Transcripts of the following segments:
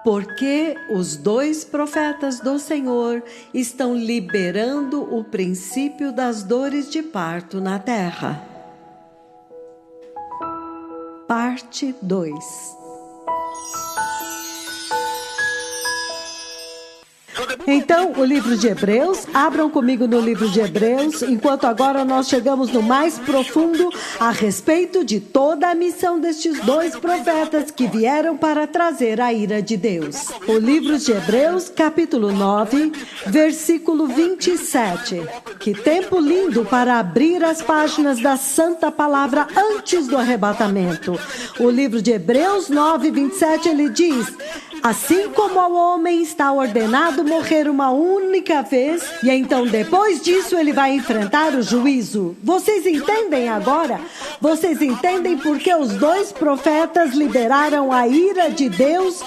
Porque os 2 profetas do Senhor estão liberando o princípio das dores de parto na terra. Parte 2. Então, o livro de Hebreus, abram comigo no livro de Hebreus, enquanto agora nós chegamos no mais profundo a respeito de toda a missão destes 2 profetas que vieram para trazer a ira de Deus. O livro de Hebreus, capítulo 9, versículo 27. Que tempo lindo para abrir as páginas da santa palavra antes do arrebatamento. O livro de Hebreus 9, 27, ele diz: assim como ao homem está ordenado morrer uma única vez, e então depois disso ele vai enfrentar o juízo. Vocês entendem agora? Vocês entendem porque os 2 profetas liberaram a ira de Deus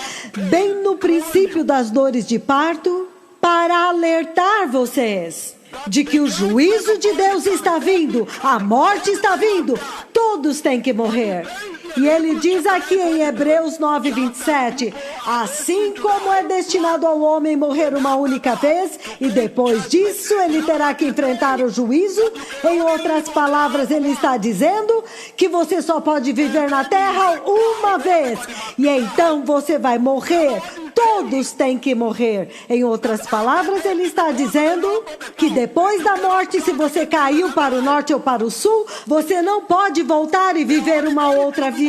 bem no princípio das dores de parto? Para alertar vocês de que o juízo de Deus está vindo, a morte está vindo, todos têm que morrer. E ele diz aqui em Hebreus 9, 27, assim como é destinado ao homem morrer uma única vez, e depois disso ele terá que enfrentar o juízo. Em outras palavras, ele está dizendo que você só pode viver na terra uma vez, e então você vai morrer. Todos têm que morrer. Em outras palavras, ele está dizendo que depois da morte, se você caiu para o norte ou para o sul, você não pode voltar e viver uma outra vida.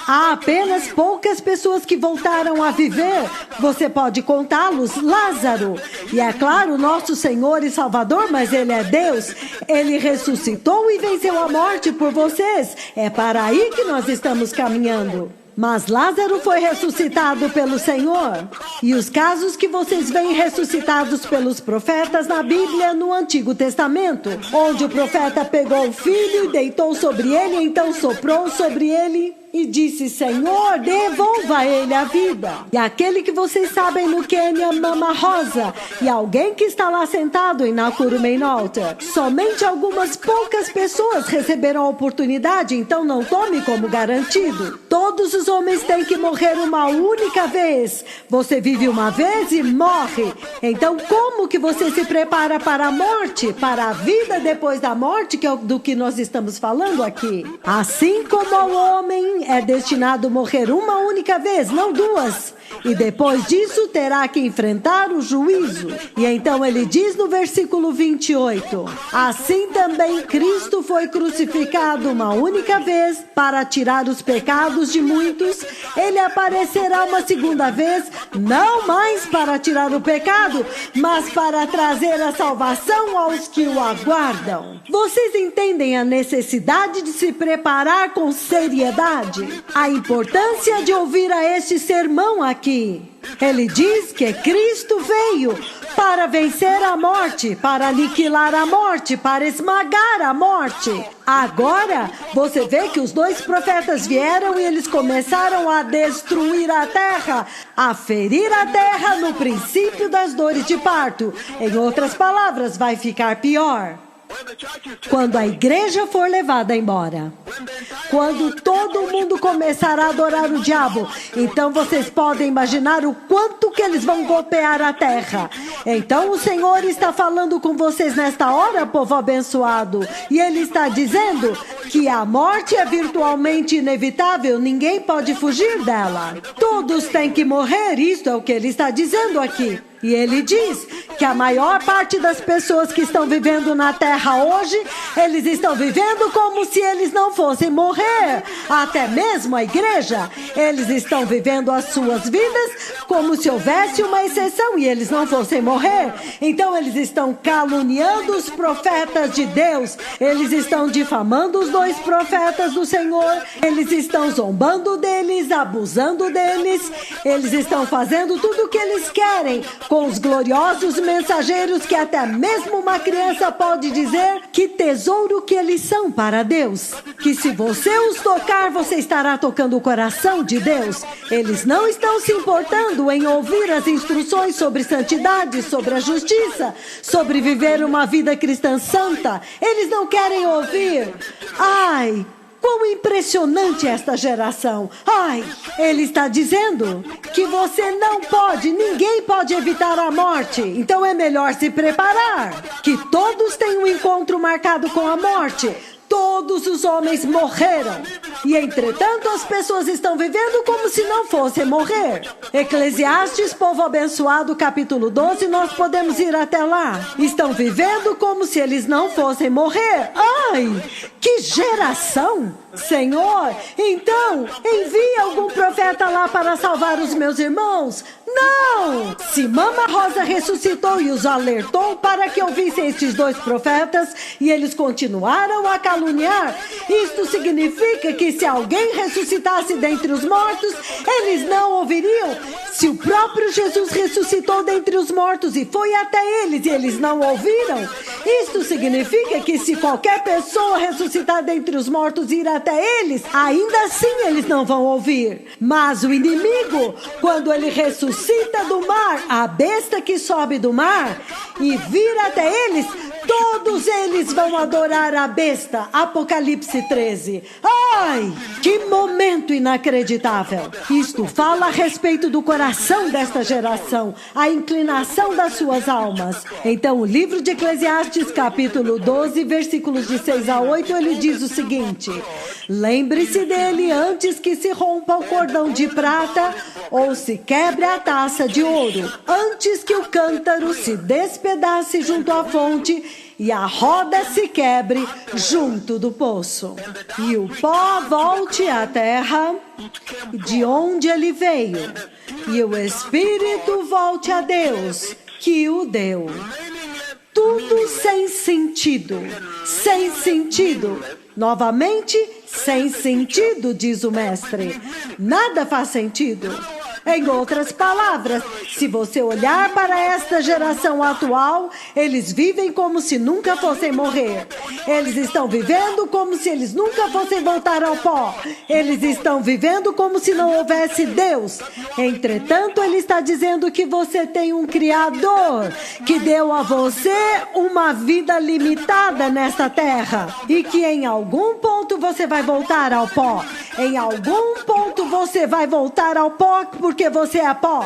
Há apenas poucas pessoas que voltaram a viver. Você pode contá-los, Lázaro. E é claro, nosso Senhor e Salvador, mas ele é Deus. Ele ressuscitou e venceu a morte por vocês. É para aí que nós estamos caminhando. Mas Lázaro foi ressuscitado pelo Senhor. E os casos que vocês veem ressuscitados pelos profetas na Bíblia no Antigo Testamento, onde o profeta pegou o filho e deitou sobre ele, então soprou sobre ele e disse: Senhor, devolva a ele a vida. E aquele que vocês sabem no Quênia, Mama Rosa, e alguém que está lá sentado em Nakuru Main Altar. Somente algumas poucas pessoas receberam a oportunidade, então não tome como garantido. Todos os homens têm que morrer uma única vez. Você vive uma vez e morre. Então como que você se prepara para a morte, para a vida depois da morte, que é do que nós estamos falando aqui? Assim como ao homem é destinado a morrer uma única vez, não 2. E depois disso terá que enfrentar o juízo. E então ele diz no versículo 28, assim também Cristo foi crucificado uma única vez para tirar os pecados de muitos. Ele aparecerá uma segunda vez, não mais para tirar o pecado, mas para trazer a salvação aos que o aguardam. Vocês entendem a necessidade de se preparar com seriedade? A importância de ouvir a este sermão aqui. Ele diz que Cristo veio para vencer a morte, para aniquilar a morte, para esmagar a morte. Agora, você vê que os 2 profetas vieram e eles começaram a destruir a terra, a ferir a terra no princípio das dores de parto. Em outras palavras, vai ficar pior. Quando a igreja for levada embora, quando todo mundo começar a adorar o diabo, então vocês podem imaginar o quanto que eles vão golpear a terra. Então o Senhor está falando com vocês nesta hora, povo abençoado, e Ele está dizendo que a morte é virtualmente inevitável, ninguém pode fugir dela. Todos têm que morrer, isto é o que Ele está dizendo aqui. E ele diz que a maior parte das pessoas que estão vivendo na terra hoje, eles estão vivendo como se eles não fossem morrer. Até mesmo a igreja, eles estão vivendo as suas vidas como se houvesse uma exceção e eles não fossem morrer. Então eles estão caluniando os profetas de Deus, eles estão difamando os 2 profetas do Senhor, eles estão zombando deles, abusando deles, eles estão fazendo tudo o que eles querem com os gloriosos mensageiros que até mesmo uma criança pode dizer que tesouro que eles são para Deus. Que se você os tocar, você estará tocando o coração de Deus. Eles não estão se importando em ouvir as instruções sobre santidade, sobre a justiça, sobre viver uma vida cristã santa. Eles não querem ouvir. Ai, Quão impressionante esta geração! Ai, ele está dizendo que você não pode, ninguém pode evitar a morte. Então é melhor se preparar. Que todos têm um encontro marcado com a morte. Todos os homens morreram. E, entretanto, as pessoas estão vivendo como se não fossem morrer. Eclesiastes, povo abençoado, capítulo 12, nós podemos ir até lá. Estão vivendo como se eles não fossem morrer. Ai, que geração! Senhor, então, envie algum profeta lá para salvar os meus irmãos? Não! Se Mama Rosa ressuscitou e os alertou para que ouvissem estes dois profetas e eles continuaram a caluniar, isto significa que se alguém ressuscitasse dentre os mortos, eles não ouviriam. Se o próprio Jesus ressuscitou dentre os mortos e foi até eles e eles não ouviram, isto significa que se qualquer pessoa ressuscitar dentre os mortos e ir até eles, ainda assim eles não vão ouvir. Mas o inimigo, quando ele ressuscita do mar, a besta que sobe do mar, e vir até eles, todos eles vão adorar a besta. Apocalipse 13. Ai, que momento inacreditável. Isto fala a respeito do coração desta geração, a inclinação das suas almas. Então, o livro de Eclesiastes, capítulo 12, versículos de 6 a 8, ele diz o seguinte: lembre-se dele antes que se rompa o cordão de prata ou se quebre a taça de ouro, antes que o cântaro se despedace junto à fonte e a roda se quebre junto do poço, e o pó volte à terra de onde ele veio, e o espírito volte a Deus que o deu. Tudo sem sentido, sem sentido. Novamente, sem sentido, diz o mestre. Nada faz sentido. Em outras palavras, se você olhar para esta geração atual, eles vivem como se nunca fossem morrer. Eles estão vivendo como se eles nunca fossem voltar ao pó. Eles estão vivendo como se não houvesse Deus. Entretanto, ele está dizendo que você tem um Criador que deu a você uma vida limitada nesta terra e que em algum ponto você vai voltar ao pó. Em algum ponto você vai voltar ao pó porque você é pó.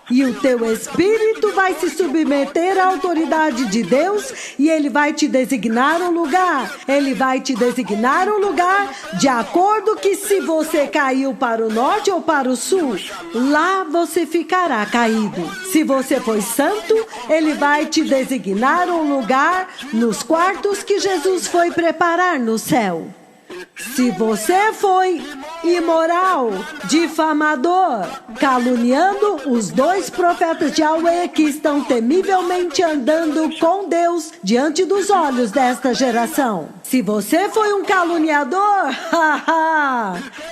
E o teu espírito vai se submeter à autoridade de Deus e ele vai te designar um lugar. Ele vai te designar um lugar de acordo que se você caiu para o norte ou para o sul, lá você ficará caído. Se você foi santo, ele vai te designar um lugar nos quartos que Jesus foi preparar no céu. Se você foi imoral, difamador, caluniando os dois profetas de Yahweh que estão temivelmente andando com Deus diante dos olhos desta geração. Se você foi um caluniador,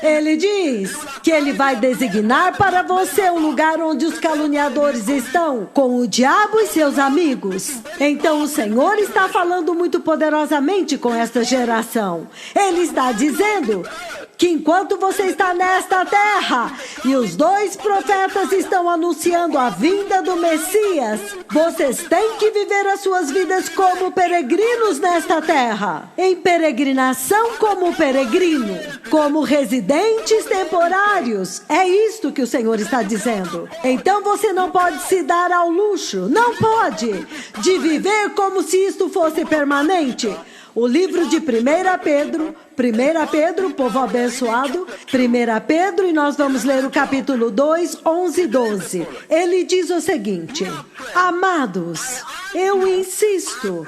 ele diz que ele vai designar para você um lugar onde os caluniadores estão, com o diabo e seus amigos. Então o Senhor está falando muito poderosamente com esta geração. Ele está dizendo que enquanto você está nesta terra e os dois profetas estão anunciando a vinda do Messias, vocês têm que viver as suas vidas como peregrinos nesta terra, em peregrinação como peregrino, como residentes temporários. É isto que o Senhor está dizendo. Então você não pode se dar ao luxo, não pode, de viver como se isto fosse permanente. O livro de 1 Pedro, povo abençoado, 1 Pedro, e nós vamos ler o capítulo 2, 11 e 12. Ele diz o seguinte: amados, eu insisto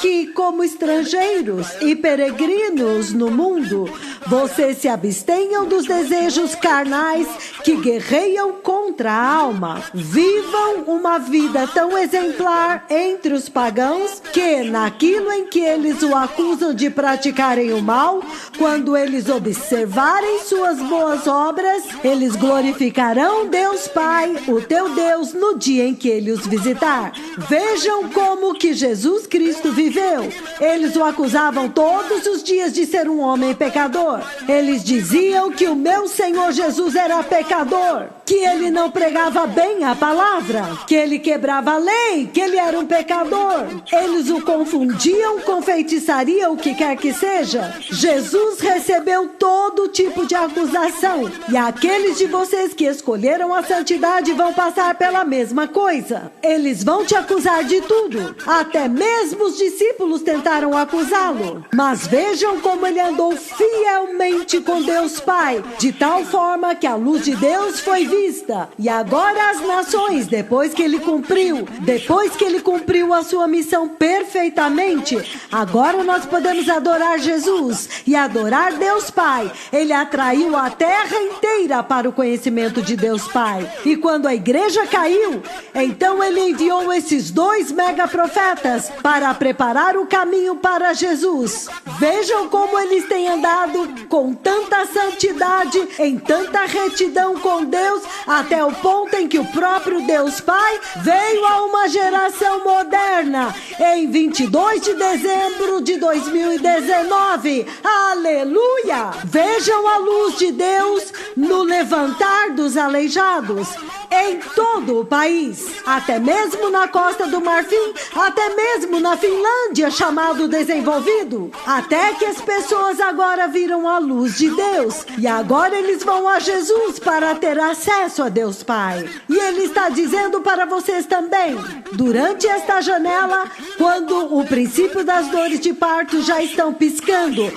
que, como estrangeiros e peregrinos no mundo, vocês se abstenham dos desejos carnais que guerreiam contra a alma. Vivam uma vida tão exemplar entre os pagãos que, naquilo em que eles o acusam de praticarem o mal, quando eles observarem suas boas obras, eles glorificarão Deus Pai, o teu Deus, no dia em que ele os visitar. Vejam como que Jesus Cristo viveu viveu. Eles o acusavam todos os dias de ser um homem pecador. Eles diziam que o meu Senhor Jesus era pecador, que ele não pregava bem a palavra, que ele quebrava a lei, que ele era um pecador. Eles o confundiam com feitiçaria, o que quer que seja. Jesus recebeu todo tipo de acusação. E aqueles de vocês que escolheram a santidade vão passar pela mesma coisa. Eles vão te acusar de tudo. Até mesmo os discípulos tentaram acusá-lo. Mas vejam como ele andou fielmente com Deus Pai, de tal forma que a luz de Deus foi vista. E agora as nações, depois que ele cumpriu a sua missão perfeitamente, agora nós podemos adorar Jesus e adorar Deus Pai. Ele atraiu a terra inteira para o conhecimento de Deus Pai. E quando a igreja caiu, então ele enviou esses 2 megaprofetas para preparar o caminho para Jesus. Vejam como eles têm andado com tanta santidade, em tanta retidão com Deus, até o ponto em que o próprio Deus Pai veio a uma geração moderna em 22 de dezembro de 2019. Aleluia! Vejam a luz de Deus no levantar dos aleijados em todo o país, até mesmo na Costa do Marfim, até mesmo na Finlândia, chamado desenvolvido, até que as pessoas agora viram a luz de Deus e agora eles vão a Jesus para ter acesso a Deus Pai. E ele está dizendo para vocês também, durante esta janela, quando o princípio das dores de parto já estão piscando,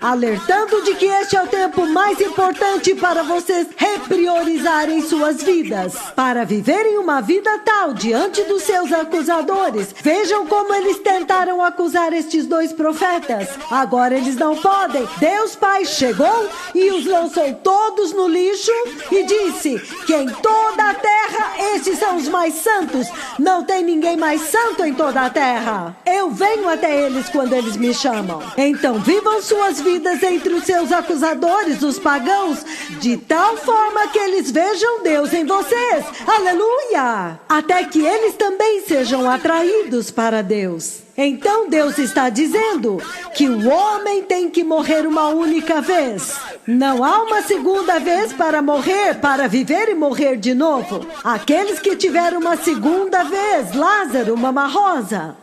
alertando de que este é o tempo mais importante para vocês repriorizarem suas vidas, para viverem uma vida tal diante dos seus acusadores. Vejam como eles tentaram acusar estes 2 profetas. Agora eles não podem. Deus Pai chegou e os lançou todos no lixo e disse que em toda a terra estes são os mais santos. Não tem ninguém mais santo em toda a terra. Eu venho até eles quando eles me chamam. Então vivam suas vidas entre os seus acusadores, os pagãos, de tal forma que eles vejam Deus em vocês. Aleluia! Até que eles também sejam atraídos para Deus. Então Deus está dizendo que o homem tem que morrer uma única vez. Não há uma segunda vez para morrer, para viver e morrer de novo. Aqueles que tiveram uma segunda vez, Lázaro, Mama Rosa.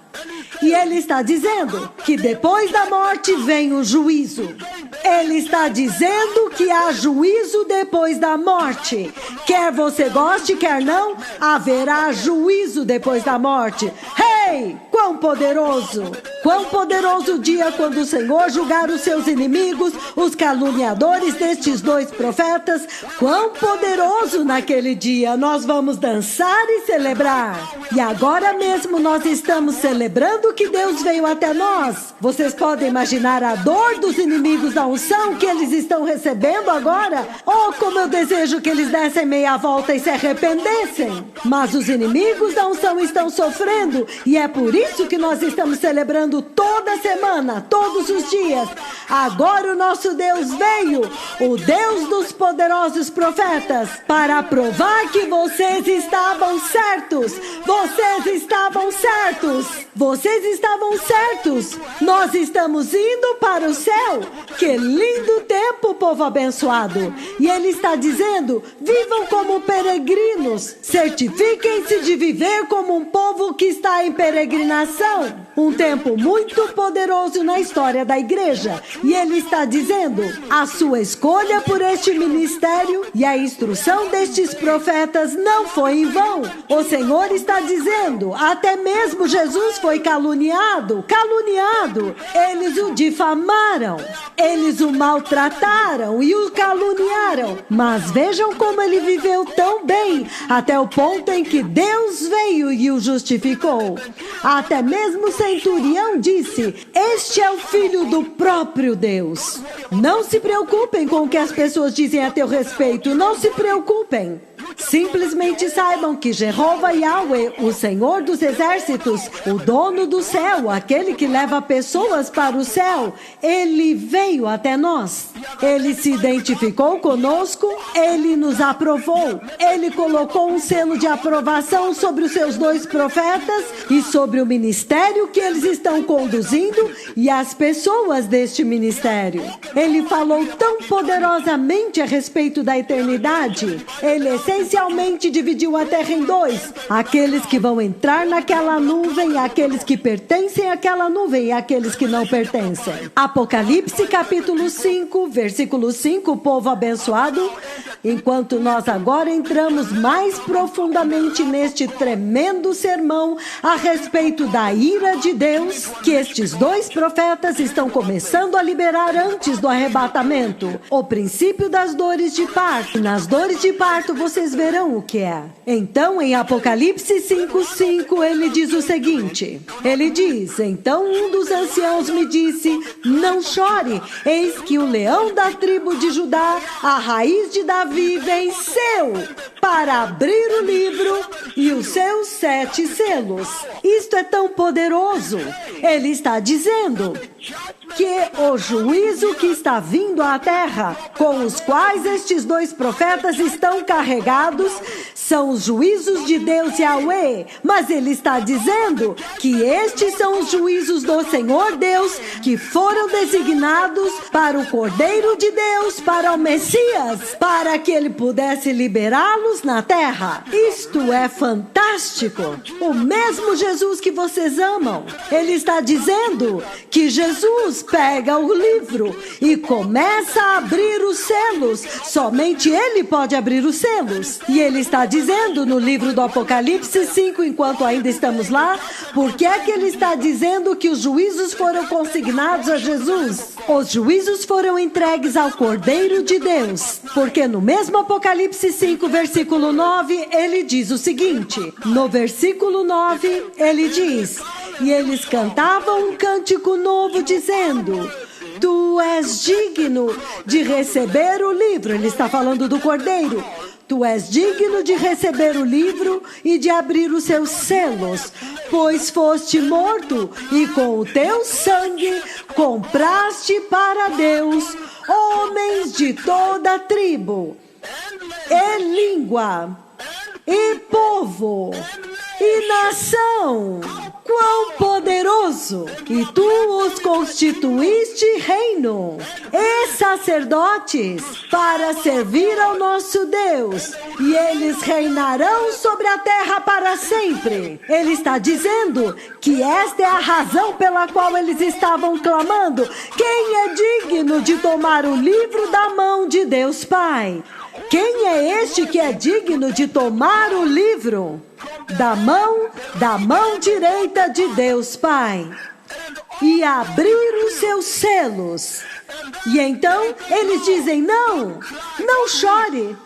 E ele está dizendo que depois da morte vem o juízo. Ele está dizendo que há juízo depois da morte. Quer você goste, quer não, haverá juízo depois da morte. Hey, quão poderoso! Quão poderoso o dia quando o Senhor julgar os seus inimigos, os caluniadores destes 2 profetas. Quão poderoso naquele dia! Nós vamos dançar e celebrar. E agora mesmo nós estamos celebrando que Deus veio até nós. Vocês podem imaginar a dor dos inimigos da unção que eles estão recebendo agora? Oh, como eu desejo que eles dessem meia volta e se arrependessem. Mas os inimigos da unção estão sofrendo e é por isso que nós estamos celebrando toda semana, todos os dias. Agora o nosso Deus veio, o Deus dos poderosos profetas, para provar que vocês estavam certos. Vocês estavam certos. Vocês estavam certos. Nós estamos indo para o céu. Que lindo tempo, povo abençoado. E ele está dizendo, vivam como peregrinos. Certifiquem-se de viver como um povo que está em peregrinação. Um tempo muito poderoso na história da igreja. E ele está dizendo, a sua escolha por este ministério e a instrução destes profetas não foi em vão. O Senhor está dizendo, até mesmo Jesus foi caluniado. Eles o difamaram, eles o maltrataram e o caluniaram. Mas vejam como ele viveu tão bem, até o ponto em que Deus veio e o justificou. Até mesmo o centurião disse, este é o filho do próprio Deus. Não se preocupem com o que as pessoas dizem a teu respeito, não se preocupem. Simplesmente saibam que Jeová Yahweh, o Senhor dos exércitos, o dono do céu, aquele que leva pessoas para o céu, ele veio até nós. Ele se identificou conosco, Ele nos aprovou. Ele colocou um selo de aprovação sobre os seus 2 profetas e sobre o ministério que eles estão conduzindo e as pessoas deste ministério. Ele falou tão poderosamente a respeito da eternidade. Ele essencialmente dividiu a terra em 2. Aqueles que vão entrar naquela nuvem, aqueles que pertencem àquela nuvem e aqueles que não pertencem. Apocalipse capítulo 5, versículo 5, povo abençoado. Enquanto nós agora entramos mais profundamente neste tremendo sermão a respeito da ira de Deus, que estes 2 profetas estão começando a liberar antes do arrebatamento. O princípio das dores de parto. Nas dores de parto vocês verão o que é. Então, em Apocalipse 5:5, ele diz o seguinte. Ele diz: então um dos anciãos me disse, não chore, eis que o leão da tribo de Judá, a raiz de Davi, venceu para abrir o livro e os seus 7 selos. Isto é tão poderoso. Ele está dizendo que o juízo que está vindo à terra, com os quais estes 2 profetas estão carregados, são os juízos de Deus Yahweh. Mas ele está dizendo que estes são os juízos do Senhor Deus, que foram designados para o Cordeiro de Deus, para o Messias, para que ele pudesse liberá-los na terra. Isto é fantástico. O mesmo Jesus que vocês amam. Ele está dizendo que Jesus pega o livro e começa a abrir os selos. Somente ele pode abrir os selos. E ele está dizendo no livro do Apocalipse 5, enquanto ainda estamos lá, por que é que ele está dizendo que os juízos foram consignados a Jesus? Os juízos foram entregues ao Cordeiro de Deus. Porque no mesmo Apocalipse 5, versículo 9, ele diz o seguinte. No versículo 9, ele diz: e eles cantavam um cântico novo, dizendo: tu és digno de receber o livro. Ele está falando do Cordeiro. Tu és digno de receber o livro e de abrir os seus selos, pois foste morto e com o teu sangue compraste para Deus homens de toda tribo, e língua, e povo, e nação. Quão poderoso! E tu os constituíste reino e sacerdotes para servir ao nosso Deus, e eles reinarão sobre a terra para sempre. Ele está dizendo que esta é a razão pela qual eles estavam clamando: quem é digno de tomar o livro da mão de Deus Pai? Quem é este que é digno de tomar o livro da mão direita de Deus Pai e abrir os seus selos? E então eles dizem: não chore.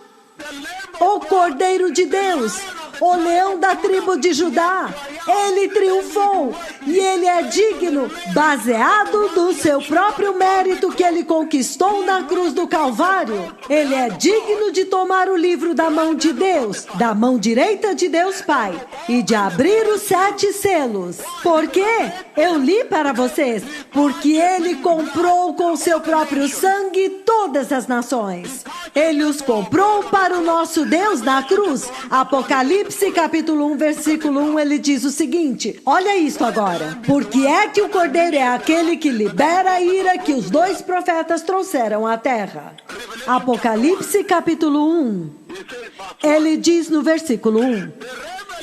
O Cordeiro de Deus, o leão da tribo de Judá, ele triunfou e ele é digno, baseado do seu próprio mérito que ele conquistou na cruz do Calvário. Ele é digno de tomar o livro da mão de Deus, da mão direita de Deus Pai, e de abrir os 7 selos. Por quê? Eu li para vocês. Porque ele comprou com seu próprio sangue todas as nações. Ele os comprou para o nosso Deus na cruz. Apocalipse capítulo 1, versículo 1, ele diz o seguinte: olha isso agora. Porque é que o Cordeiro é aquele que libera a ira que os 2 profetas trouxeram à terra. Apocalipse capítulo 1, ele diz no versículo 1: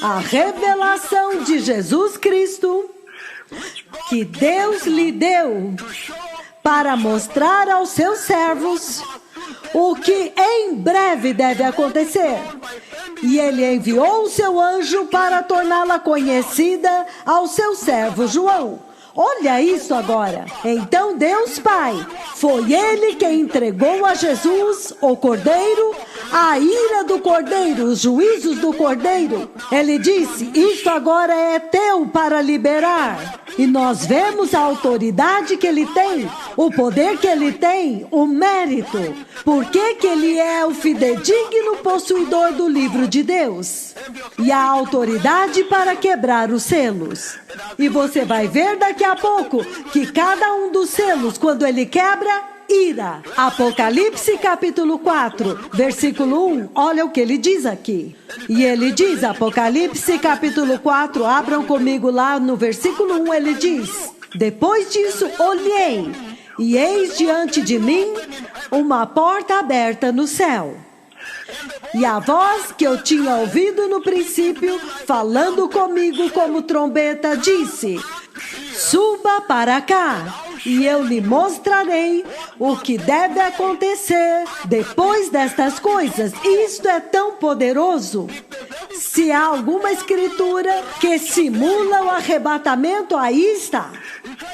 a revelação de Jesus Cristo que Deus lhe deu para mostrar aos seus servos o que em breve deve acontecer. E ele enviou o seu anjo para torná-la conhecida ao seu servo João. Olha isso agora. Então Deus Pai, foi ele quem entregou a Jesus, o Cordeiro, a ira do Cordeiro, os juízos do Cordeiro. Ele disse: isto agora é teu para liberar. E nós vemos a autoridade que ele tem, o poder que ele tem, o mérito. Por que que ele é o fidedigno possuidor do livro de Deus? E a autoridade para quebrar os selos. E você vai ver daqui a pouco que cada um dos selos, quando ele quebra, ira. Apocalipse capítulo 4, versículo 1, olha o que ele diz aqui. E ele diz, Apocalipse capítulo 4, abram comigo lá no versículo 1, ele diz: depois disso olhei, e eis diante de mim uma porta aberta no céu. E a voz que eu tinha ouvido no princípio, falando comigo como trombeta, disse: suba para cá, e eu lhe mostrarei o que deve acontecer depois destas coisas. Isto é tão poderoso. Se há alguma escritura que simula o arrebatamento, aí está.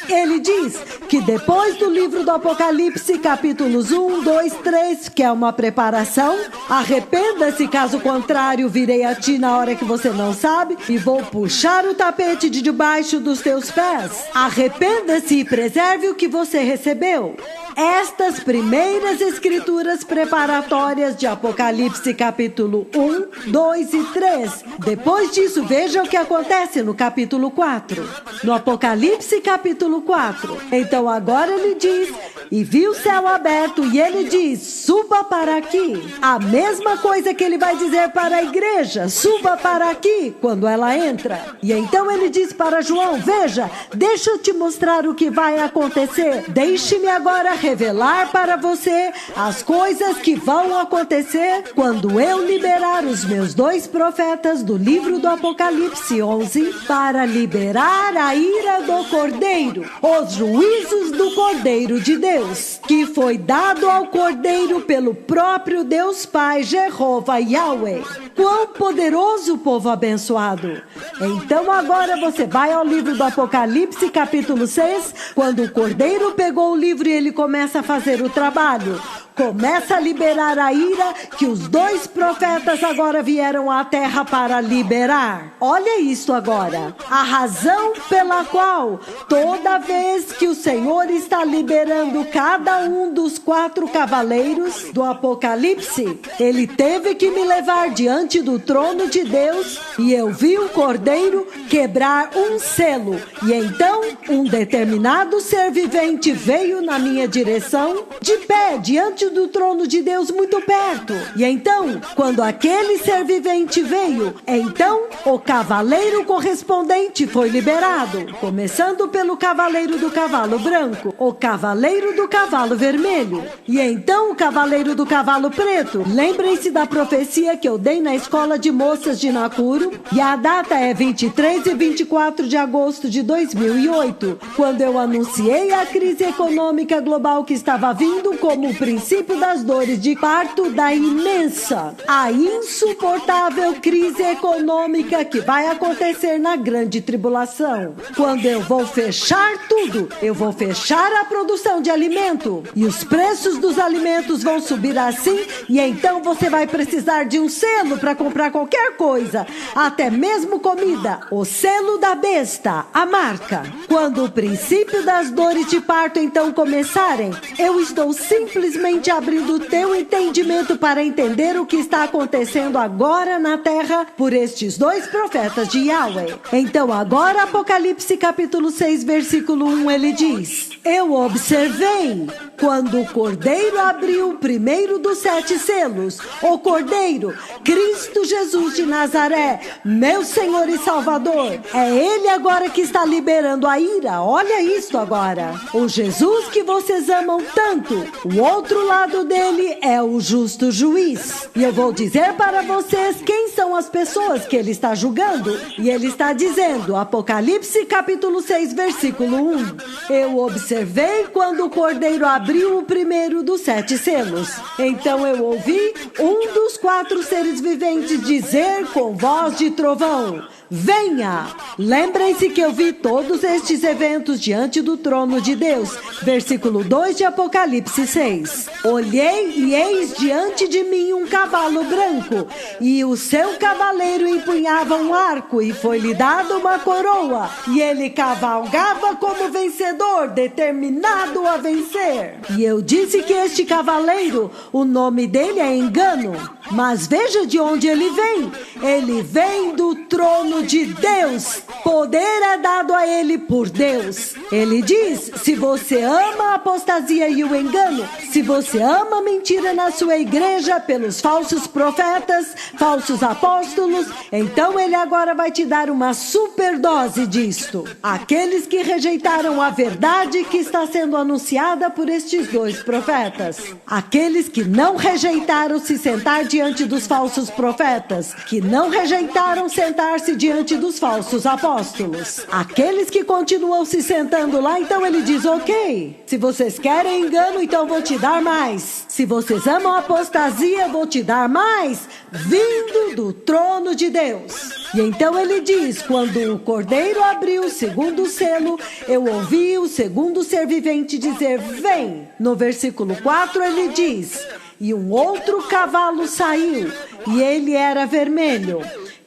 Ele diz que depois do livro do Apocalipse, capítulos 1, 2, 3, que é uma preparação, arrependa-se, caso contrário, virei a ti na hora que você não sabe, e vou puxar o tapete de debaixo dos teus pés. Arrependa-se e preserve o que você recebeu. Estas primeiras escrituras preparatórias de Apocalipse capítulo 1, 2 e 3. Depois disso, veja o que acontece no capítulo 4. No Apocalipse capítulo 4. Então agora ele diz: e viu o céu aberto, e ele diz: suba para aqui. A mesma coisa que ele vai dizer para a igreja: suba para aqui, quando ela entra. E então ele diz para João: veja, deixa eu te mostrar o que vai acontecer. Deixe-me agora revelar para você as coisas que vão acontecer quando eu liberar os meus 2 profetas do livro do Apocalipse 11 para liberar a ira do Cordeiro, os juízos do Cordeiro de Deus, que foi dado ao Cordeiro pelo próprio Deus Pai, Jeová Yahweh. Quão poderoso, povo abençoado! Então agora você vai ao livro do Apocalipse capítulo 6, quando o Cordeiro pegou o livro e ele começa a fazer o trabalho. Começa a liberar a ira que os 2 profetas agora vieram à terra para liberar. Olha isso agora. A razão pela qual toda vez que o Senhor está liberando cada um dos 4 cavaleiros do Apocalipse, ele teve que me levar diante do trono de Deus, e eu vi o Cordeiro quebrar um selo. E então um determinado ser vivente veio na minha direção, de pé diante do trono de Deus, muito perto. E então, quando aquele ser vivente veio, então o cavaleiro correspondente foi liberado, começando pelo cavaleiro do cavalo branco, o cavaleiro do cavalo vermelho, e então o cavaleiro do cavalo preto. Lembrem-se da profecia que eu dei na escola de moças de Nakuru, e a data é 23 e 24 de agosto de 2008, quando eu anunciei a crise econômica global que estava vindo como o princípio das dores de parto da imensa, a insuportável crise econômica que vai acontecer na grande tribulação. Quando eu vou fechar tudo, eu vou fechar a produção de alimento, e os preços dos alimentos vão subir assim, e então você vai precisar de um selo para comprar qualquer coisa, até mesmo comida, o selo da besta, a marca. Quando o princípio das dores de parto então começarem, eu estou simplesmente abrindo o teu entendimento para entender o que está acontecendo agora na terra por estes 2 profetas de Yahweh. Então agora Apocalipse capítulo 6 versículo 1, ele diz: eu observei quando o Cordeiro abriu o primeiro dos 7 selos, o Cordeiro, Cristo Jesus de Nazaré, meu Senhor e Salvador. É ele agora que está liberando a ira. Olha isso agora. O Jesus que vocês amam tanto, o outro lado dele é o justo juiz. E eu vou dizer para vocês quem são as pessoas que ele está julgando. E ele está dizendo, Apocalipse capítulo 6, versículo 1. Eu observei quando o Cordeiro abriu o primeiro dos 7 selos. Então eu ouvi um dos 4 seres viventes dizer com voz de trovão: venha! Lembrem-se que eu vi todos estes eventos diante do trono de Deus. Versículo 2 de Apocalipse 6. Olhei e eis diante de mim um cavalo branco, e o seu cavaleiro empunhava um arco, e foi-lhe dada uma coroa, e ele cavalgava como vencedor, determinado a vencer. E eu disse que este cavaleiro, o nome dele é Engano. Mas veja de onde ele vem. Ele vem do trono de Deus. Poder é dado a ele por Deus. Ele diz: se você ama a apostasia e o engano, se você ama a mentira na sua igreja pelos falsos profetas, falsos apóstolos, então ele agora vai te dar uma superdose disto. Aqueles que rejeitaram a verdade que está sendo anunciada por estes dois profetas. Aqueles que não rejeitaram se sentar diante dos falsos profetas, que não rejeitaram sentar-se diante dos falsos apóstolos. Aqueles que continuam se sentando lá, então ele diz: ok, se vocês querem engano, então vou te dar mais. Se vocês amam a apostasia, vou te dar mais, vindo do trono de Deus. E então ele diz: quando o cordeiro abriu o segundo selo, eu ouvi o segundo ser vivente dizer: vem. No versículo 4 ele diz: e um outro cavalo saiu, e ele era vermelho.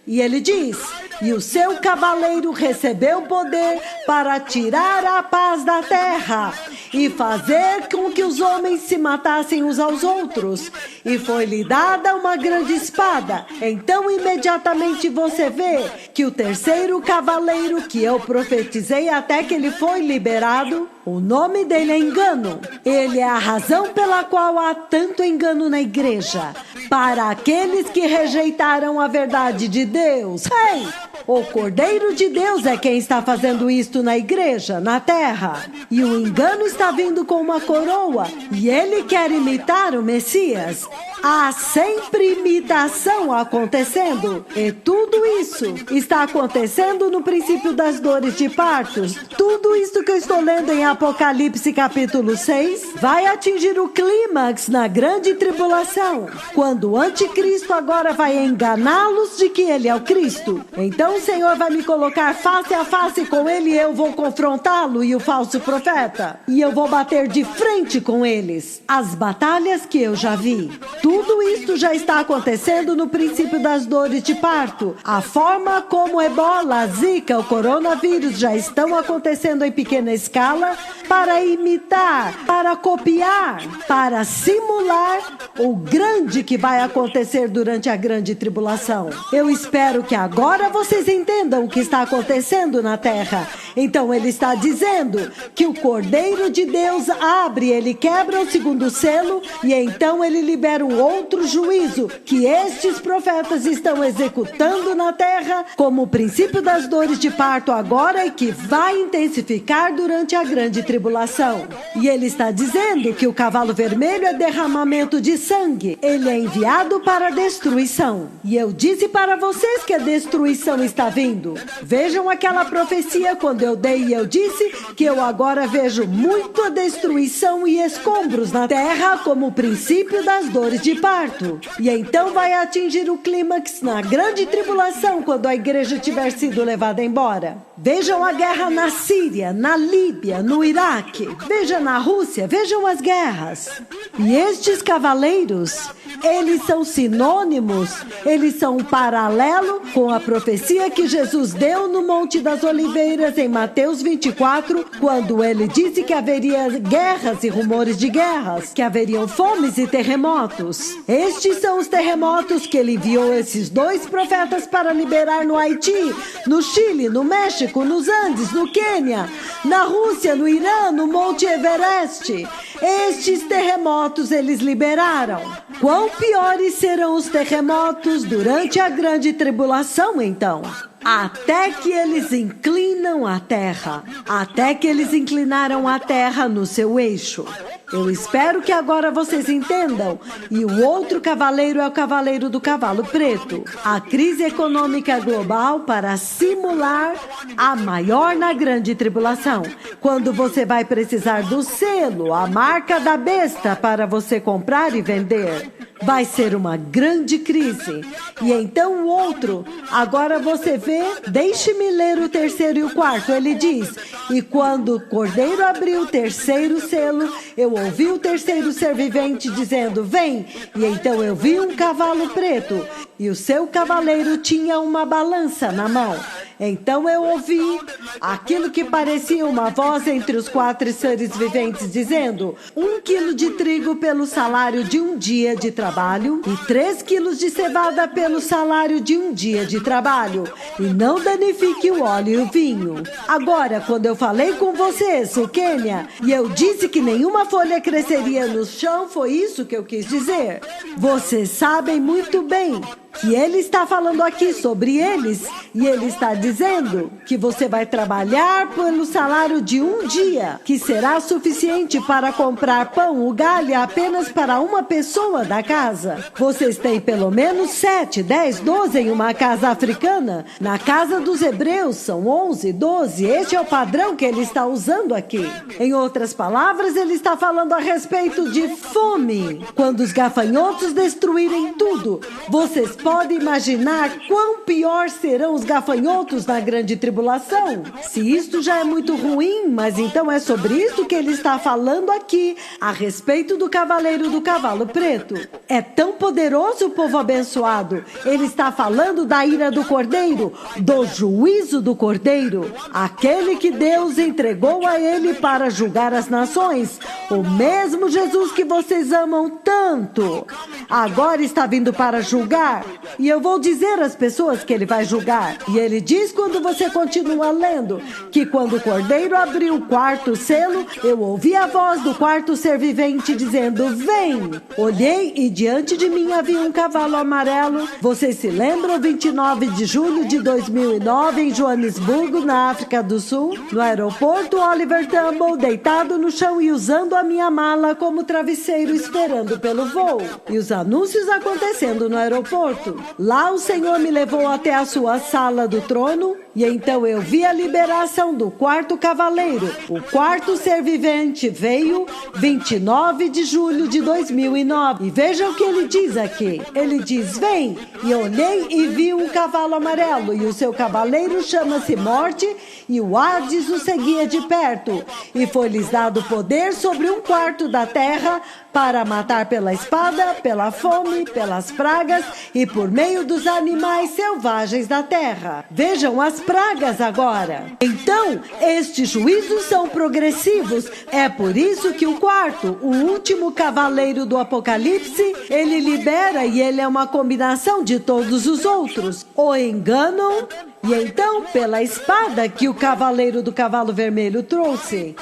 E ele diz: e o seu cavaleiro recebeu poder para tirar a paz da terra e fazer com que os homens se matassem uns aos outros. E foi-lhe dada uma grande espada. Então imediatamente você vê que o terceiro cavaleiro que eu profetizei até que ele foi liberado, o nome dele é engano. Ele é a razão pela qual há tanto engano na igreja. Para aqueles que rejeitaram a verdade de Deus. Ei! O Cordeiro de Deus é quem está fazendo isto na igreja, na terra. E o engano está vindo com uma coroa. E ele quer imitar o Messias. Há sempre imitação acontecendo. E tudo isso está acontecendo no princípio das dores de partos. Tudo isso que eu estou lendo em Apocalipse capítulo 6 vai atingir o clímax na grande tribulação. Quando o anticristo agora vai enganá-los de que ele é o Cristo. Então o Senhor vai me colocar face a face com ele e eu vou confrontá-lo e o falso profeta. E eu vou bater de frente com eles. As batalhas que eu já vi. Tudo isso já está acontecendo no princípio das dores de parto. A forma como Ebola, a Zika, o coronavírus já estão acontecendo em pequena escala para imitar, para copiar, para simular o grande que vai acontecer durante a grande tribulação. Eu espero que agora vocês entendam o que está acontecendo na terra. Então ele está dizendo que o Cordeiro de Deus abre, ele quebra o segundo selo e então ele libera um outro juízo que estes profetas estão executando na terra como o princípio das dores de parto agora e que vai intensificar durante a grande tribulação. E ele está dizendo que o cavalo vermelho é derramamento de sangue. Ele é enviado para a destruição. E eu disse para vocês que a destruição está vindo. Vejam aquela profecia quando eu dei e eu disse que eu agora vejo muita destruição e escombros na terra como o princípio das dores de parto. E então vai atingir o clímax na grande tribulação quando a igreja tiver sido levada embora. Vejam a guerra na Síria, na Líbia, no Iraque. Vejam na Rússia, vejam as guerras. E estes cavaleiros, eles são sinônimos, eles são um paralelo com a profecia que Jesus deu no Monte das Oliveiras em Mateus 24, quando ele disse que haveria guerras e rumores de guerras, que haveriam fomes e terremotos. Estes são os terremotos que ele enviou esses dois profetas para liberar no Haiti, no Chile, no México, nos Andes, no Quênia, na Rússia, no Irã, no Monte Everest. Estes terremotos eles liberaram. Quão piores serão os terremotos durante a grande tribulação, então? Até que eles inclinam a terra. Até que eles inclinaram a terra no seu eixo. Eu espero que agora vocês entendam. E o outro cavaleiro é o cavaleiro do cavalo preto. A crise econômica global para simular a maior na grande tribulação. Quando você vai precisar do selo, a marca da besta para você comprar e vender. Vai ser uma grande crise. E então o outro, agora você vê, deixe-me ler o terceiro e o quarto. Ele diz: e quando o cordeiro abriu o terceiro selo, eu ouvi o terceiro ser vivente dizendo: vem. E então eu vi um cavalo preto, e o seu cavaleiro tinha uma balança na mão. Então eu ouvi aquilo que parecia uma voz entre os 4 seres viventes dizendo: 1 quilo de trigo pelo salário de um dia de trabalho e 3 quilos de cevada pelo salário de um dia de trabalho. E não danifique o óleo e o vinho. Agora, quando eu falei com vocês, o Quênia, e eu disse que nenhuma folha cresceria no chão, foi isso que eu quis dizer. Vocês sabem muito bem que ele está falando aqui sobre eles, e ele está dizendo que você vai trabalhar pelo salário de um dia, que será suficiente para comprar pão, o galho apenas para uma pessoa da casa. Vocês têm pelo menos 7, 10, 12 em uma casa africana. Na casa dos hebreus são 11, 12. Este é o padrão que ele está usando aqui. Em outras palavras, ele está falando a respeito de fome. Quando os gafanhotos destruírem tudo, vocês podem imaginar quão pior serão os gafanhotos na grande tribulação? Se isto já é muito ruim, mas então é sobre isso que ele está falando aqui, a respeito do cavaleiro do cavalo preto. É tão poderoso, povo abençoado. Ele está falando da ira do cordeiro, do juízo do cordeiro, aquele que Deus entregou a ele para julgar as nações. O mesmo Jesus que vocês amam tanto, agora está vindo para julgar. E eu vou dizer às pessoas que ele vai julgar. E ele diz, quando você continua lendo, que quando o cordeiro abriu o 4º selo, eu ouvi a voz do 4º ser vivente dizendo: vem! Olhei e diante de mim havia um cavalo amarelo. Vocês se lembram, 29 de julho de 2009, em Joanesburgo, na África do Sul, no aeroporto Oliver Tambo, deitado no chão e usando a minha mala como travesseiro, esperando pelo voo. E os anúncios acontecendo no aeroporto. Lá o Senhor me levou até a sua sala do trono, e então eu vi a liberação do 4º cavaleiro. O 4º ser vivente veio 29 de julho de 2009. E veja o que ele diz aqui. Ele diz: vem! E olhei e vi um cavalo amarelo, e o seu cavaleiro chama-se Morte, e o Hades o seguia de perto. E foi-lhes dado poder sobre 1/4 da terra para matar pela espada, pela fome, pelas pragas e por meio dos animais selvagens da terra. Vejam as pragas agora. Então, estes juízos são progressivos. É por isso que o 4º, o último cavaleiro do Apocalipse, ele libera, e ele é uma combinação de todos os outros. O enganam, e então, pela espada que o cavaleiro do cavalo vermelho trouxe,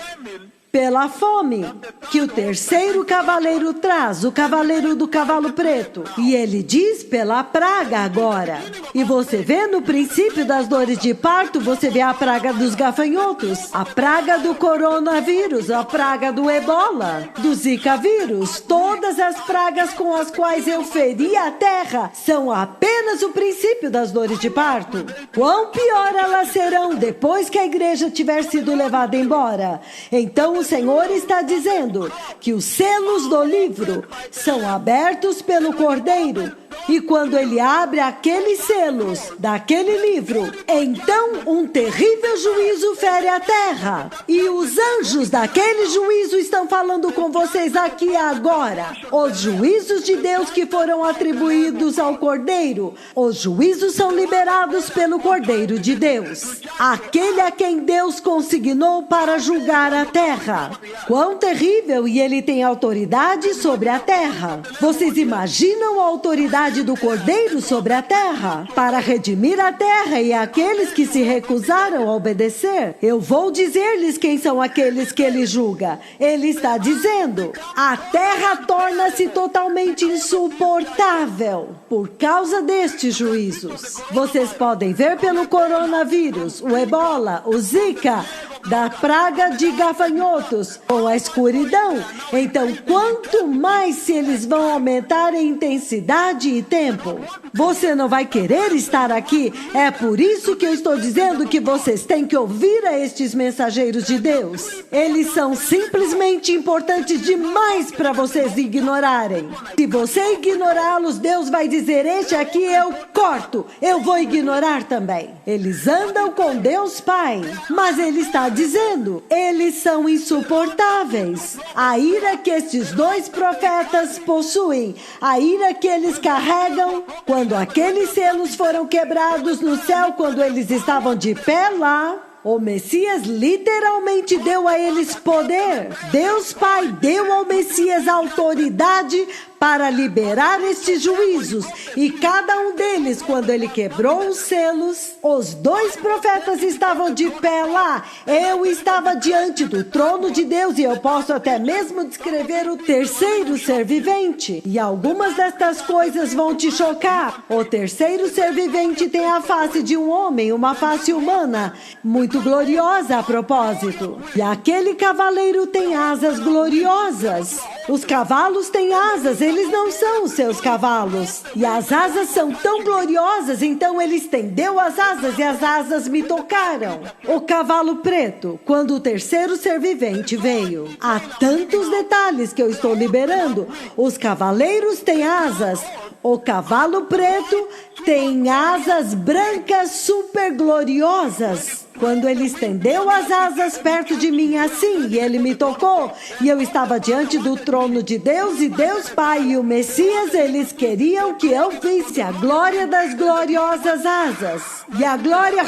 pela fome que o 3º cavaleiro traz, o cavaleiro do cavalo preto. E ele diz pela praga agora. E você vê no princípio das dores de parto, você vê a praga dos gafanhotos, a praga do coronavírus, a praga do ebola, do zika vírus. Todas as pragas com as quais eu feri a terra são apenas o princípio das dores de parto. Quão pior elas serão depois que a igreja tiver sido levada embora. Então o Senhor está dizendo que os selos do livro são abertos pelo Cordeiro. E quando ele abre aqueles selos daquele livro, então um terrível juízo fere a terra. E os anjos daquele juízo estão falando com vocês aqui agora. Os juízos de Deus que foram atribuídos ao Cordeiro, os juízos são liberados pelo Cordeiro de Deus, aquele a quem Deus consignou para julgar a terra. Quão terrível! E ele tem autoridade sobre a terra. Vocês imaginam a autoridade do Cordeiro sobre a terra, para redimir a terra e aqueles que se recusaram a obedecer? Eu vou dizer-lhes quem são aqueles que ele julga. Ele está dizendo: a terra torna-se totalmente insuportável por causa destes juízos. Vocês podem ver pelo coronavírus, o ebola, o zika, da praga de gafanhotos, com a escuridão. Então, quanto mais se eles vão aumentar em intensidade e tempo, você não vai querer estar aqui. É por isso que eu estou dizendo que vocês têm que ouvir a estes mensageiros de Deus. Eles são simplesmente importantes demais para vocês ignorarem. Se você ignorá-los, Deus vai dizer: este aqui eu corto, eu vou ignorar também. Eles andam com Deus Pai, mas ele está dizendo: eles são insuportáveis. A ira que estes dois profetas possuem, a ira que eles carregam, quando aqueles selos foram quebrados no céu, quando eles estavam de pé lá, o Messias literalmente deu a eles poder. Deus Pai deu ao Messias autoridade para liberar estes juízos. E cada um deles, quando ele quebrou os selos, os dois profetas estavam de pé lá. Eu estava diante do trono de Deus, e eu posso até mesmo descrever o terceiro ser vivente. E algumas destas coisas vão te chocar. O terceiro ser vivente tem a face de um homem, uma face humana, muito gloriosa a propósito. E aquele cavaleiro tem asas gloriosas. Os cavalos têm asas, eles não são os seus cavalos. E as asas são tão gloriosas, então ele estendeu as asas e as asas me tocaram. O cavalo preto, quando o terceiro ser vivente veio. Há tantos detalhes que eu estou liberando. Os cavaleiros têm asas. O cavalo preto tem asas brancas super gloriosas. Quando ele estendeu as asas perto de mim assim, e ele me tocou, e eu estava diante do trono de Deus, e Deus Pai e o Messias, eles queriam que eu visse a glória das gloriosas asas. E a glória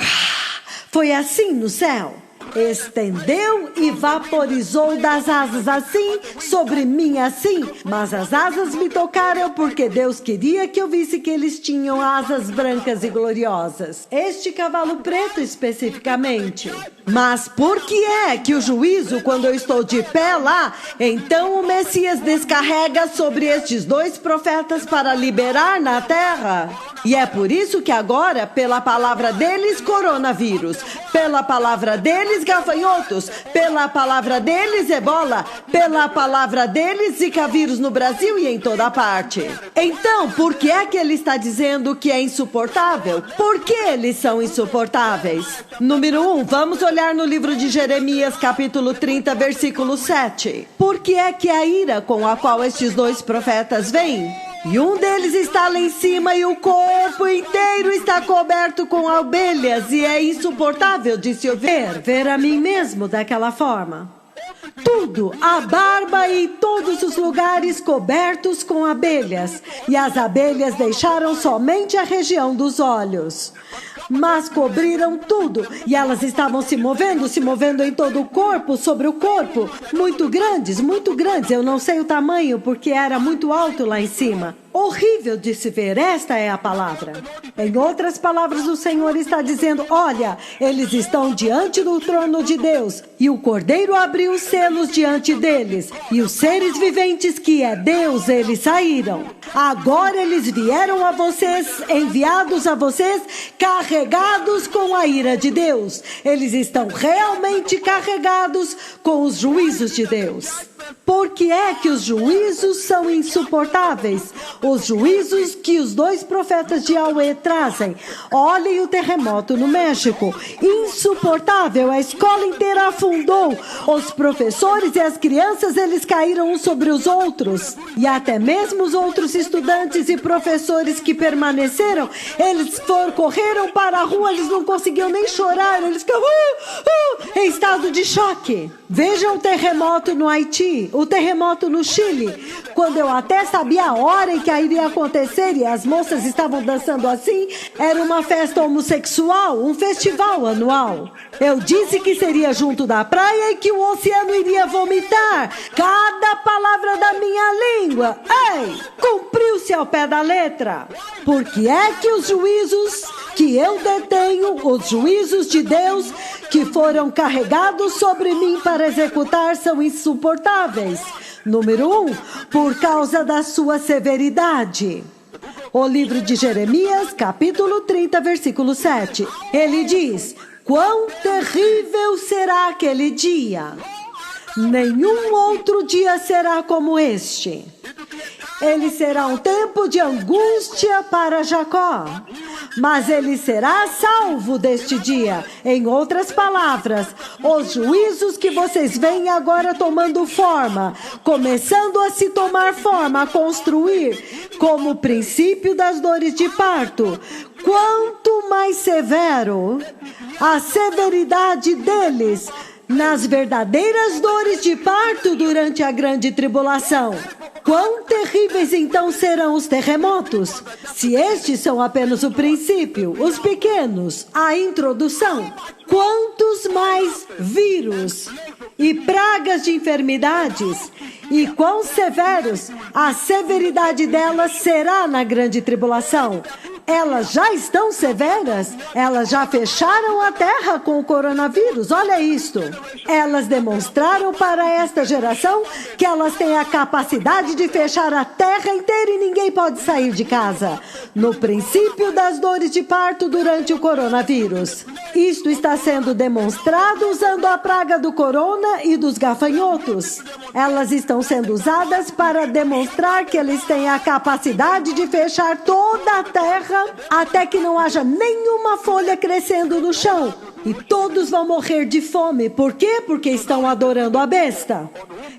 foi assim no céu. Estendeu e vaporizou das asas assim, sobre mim assim. Mas as asas me tocaram porque Deus queria que eu visse que eles tinham asas brancas e gloriosas. Este cavalo preto especificamente. Mas por que é que o juízo, quando eu estou de pé lá, então o Messias descarrega sobre estes dois profetas para liberar na terra? E é por isso que agora, pela palavra deles, coronavírus. Pela palavra deles, gafanhotos. Pela palavra deles, ebola. Pela palavra deles, zika vírus no Brasil e em toda parte. Então, por que é que ele está dizendo que é insuportável? Por que eles são insuportáveis? Número 1, vamos olhar no livro de Jeremias, capítulo 30, versículo 7. Por que é que a ira com a qual estes dois profetas vêm? E um deles está lá em cima e o corpo inteiro está coberto com abelhas e é insuportável de se ver a mim mesmo daquela forma. Tudo, a barba e todos os lugares cobertos com abelhas. E as abelhas deixaram somente a região dos olhos. Mas cobriram tudo, e elas estavam se movendo em todo o corpo, sobre o corpo, muito grandes, eu não sei o tamanho, porque era muito alto lá em cima. Horrível de se ver, esta é a palavra. Em outras palavras, o Senhor está dizendo: olha, eles estão diante do trono de Deus, e o Cordeiro abriu os selos diante deles, e os seres viventes que é Deus, eles saíram. Agora eles vieram a vocês, enviados a vocês, carregados com a ira de Deus. Eles estão realmente carregados com os juízos de Deus. Por que é que os juízos são insuportáveis? Os juízos que os dois profetas de Yahweh trazem. Olhem o terremoto no México. Insuportável, a escola inteira afundou. Os professores e as crianças, eles caíram uns sobre os outros. E até mesmo os outros estudantes e professores que permaneceram, eles correram para a rua, eles não conseguiam nem chorar, eles ficavam em estado de choque. Vejam o terremoto no Haiti, o terremoto no Chile, quando eu até sabia a hora em que iria acontecer e as moças estavam dançando assim, era uma festa homossexual, um festival anual. Eu disse que seria junto da praia e que o oceano iria vomitar cada palavra da minha língua. Ei, cumpriu-se ao pé da letra. Porque é que os juízos que eu detenho, os juízos de Deus que foram carregados sobre mim para executar, são insuportáveis. Número 1, por causa da sua severidade. O livro de Jeremias, capítulo 30, versículo 7. Ele diz: quão terrível será aquele dia! Nenhum outro dia será como este. Ele será um tempo de angústia para Jacó, mas ele será salvo deste dia. Em outras palavras, os juízos que vocês veem agora tomando forma, começando a se tomar forma, a construir, como o princípio das dores de parto, quanto mais severo a severidade deles, nas verdadeiras dores de parto durante a grande tribulação. Quão terríveis então serão os terremotos, se estes são apenas o princípio, os pequenos, a introdução. Quantos mais vírus e pragas de enfermidades, e quão severos a severidade delas será na grande tribulação. Elas já estão severas, elas já fecharam a terra com o coronavírus, olha isto. Elas demonstraram para esta geração que elas têm a capacidade de fechar a terra inteira e ninguém pode sair de casa. No princípio das dores de parto durante o coronavírus. Isto está sendo demonstrado usando a praga do corona e dos gafanhotos. Elas estão sendo usadas para demonstrar que eles têm a capacidade de fechar toda a terra até que não haja nenhuma folha crescendo no chão. E todos vão morrer de fome. Por quê? Porque estão adorando a besta.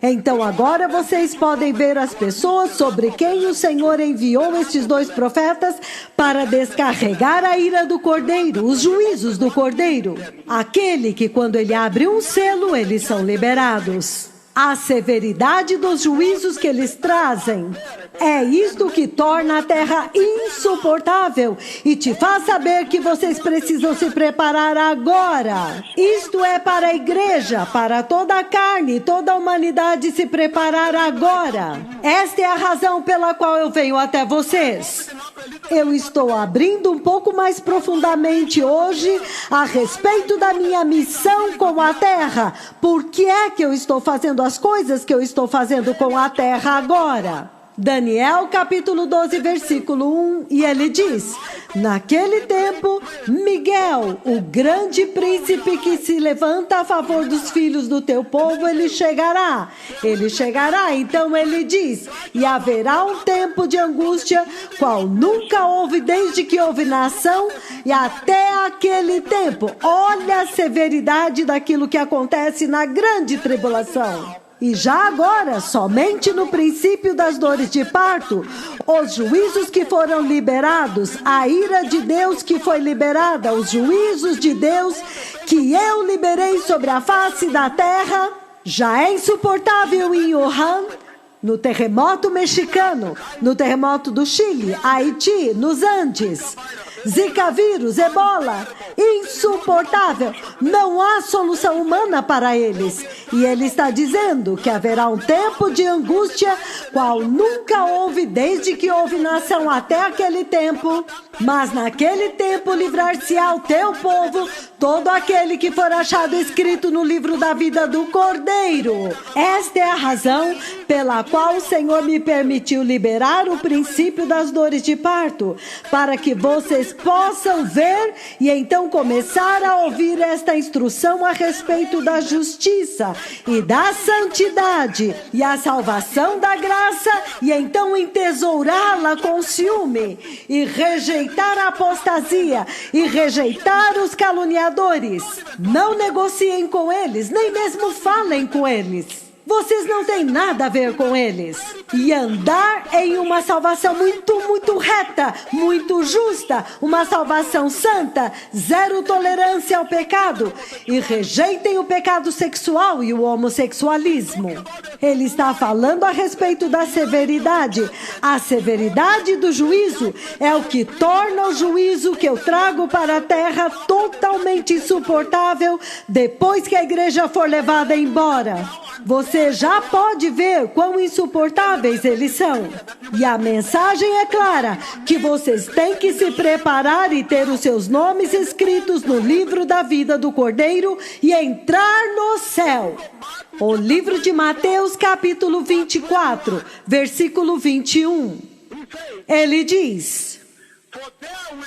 Então agora vocês podem ver as pessoas sobre quem o Senhor enviou estes 2 profetas para descarregar a ira do Cordeiro, os juízos do Cordeiro. Aquele que quando ele abre um selo, eles são liberados. A severidade dos juízos que eles trazem é isto que torna a terra insuportável e te faz saber que vocês precisam se preparar agora. Isto é para a igreja, para toda a carne, toda a humanidade se preparar agora. Esta é a razão pela qual eu venho até vocês. Eu estou abrindo um pouco mais profundamente hoje a respeito da minha missão com a terra. Por que é que eu estou fazendo as coisas que eu estou fazendo com a terra agora? Daniel capítulo 12, versículo 1, e ele diz: naquele tempo, Miguel, o grande príncipe que se levanta a favor dos filhos do teu povo, ele chegará, então ele diz, e haverá um tempo de angústia, qual nunca houve desde que houve nação, e até aquele tempo, olha a severidade daquilo que acontece na grande tribulação. E já agora, somente no princípio das dores de parto, os juízos que foram liberados, a ira de Deus que foi liberada, os juízos de Deus que eu liberei sobre a face da terra, já é insuportável em Wuhan, no terremoto mexicano, no terremoto do Chile, Haiti, nos Andes. Zika vírus, ebola, insuportável. Não há solução humana para eles. E ele está dizendo que haverá um tempo de angústia, qual nunca houve desde que houve nação até aquele tempo. Mas naquele tempo livrar-se-á o teu povo, todo aquele que for achado escrito no livro da vida do Cordeiro. Esta é a razão pela qual o Senhor me permitiu liberar o princípio das dores de parto, para que vocês possam ver e então começar a ouvir esta instrução a respeito da justiça e da santidade e a salvação da graça, e então entesourá-la com ciúme e rejeitar a apostasia e rejeitar os caluniadores. Não negociem com eles, nem mesmo falem com eles. Vocês não têm nada a ver com eles. E andar em uma salvação muito reta, muito justa, uma salvação santa, zero tolerância ao pecado. E rejeitem o pecado sexual e o homossexualismo. Ele está falando a respeito da severidade. A severidade do juízo é o que torna o juízo que eu trago para a terra totalmente insuportável depois que a igreja for levada embora. Você já pode ver quão insuportáveis eles são. E a mensagem é clara, que vocês têm que se preparar e ter os seus nomes escritos no livro da vida do Cordeiro e entrar no céu. O livro de Mateus, capítulo 24, versículo 21. Ele diz: